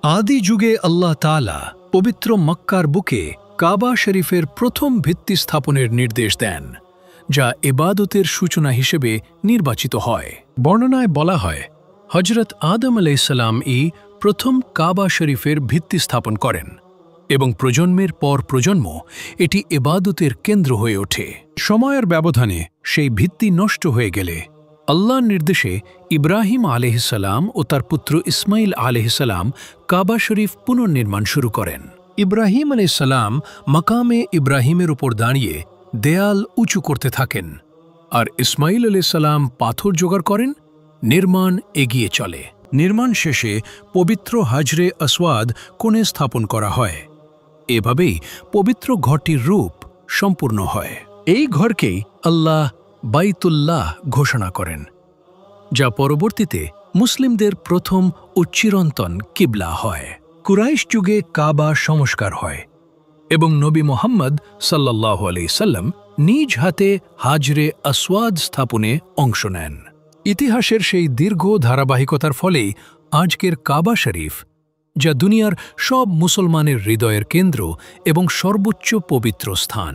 আদি যুগে আল্লাহ তাআলা পবিত্র মক্কার বুকে কাবা শরীফের প্রথম ভিত্তি স্থাপনের নির্দেশ দেন, যা ইবাদতের সূচনা হিসেবে নির্বাচিত হয়। বর্ণনায় বলা হয়, হজরত আদম আলাইহিসসালাম প্রথম কাবা শরীফের ভিত্তি স্থাপন করেন এবং প্রজন্মের পর প্রজন্ম এটি ইবাদতের কেন্দ্র হয়ে ওঠে। সময়ের ব্যবধানে সেই ভিত্তি নষ্ট হয়ে গেলে আল্লাহর নির্দেশে ইব্রাহিম আলাইহিসসালাম ও তার পুত্র ইসমাইল আলাইহিসসালাম কাবা শরীফ পুনর্নির্মাণ শুরু করেন। ইব্রাহিম আলাইহিসসালাম মাকামে ইব্রাহিমের উপর দাঁড়িয়ে দেয়াল উঁচু করতে থাকেন, আর ইসমাইল আলাইহিসসালাম পাথর জোগাড় করেন। নির্মাণ এগিয়ে চলে। নির্মাণ শেষে পবিত্র হাজরে আসওয়াদ কোণে স্থাপন করা হয়। এভাবেই পবিত্র ঘরটির রূপ সম্পূর্ণ হয়। এই ঘরকেই আল্লাহ বাইতুল্লাহ ঘোষণা করেন, যা পরবর্তীতে মুসলিমদের প্রথম ও চিরন্তন কিবলা হয়। কুরাইশ যুগে কাবা সংস্কার হয় এবং নবী মুহাম্মদ সাল্লাল্লাহু আলাইহি সাল্লাম নিজ হাতে হাজরে আসওয়াদ স্থাপনে অংশ নেন। ইতিহাসের সেই দীর্ঘ ধারাবাহিকতার ফলেই আজকের কাবা শরীফ, যা দুনিয়ার সব মুসলমানের হৃদয়ের কেন্দ্র এবং সর্বোচ্চ পবিত্র স্থান।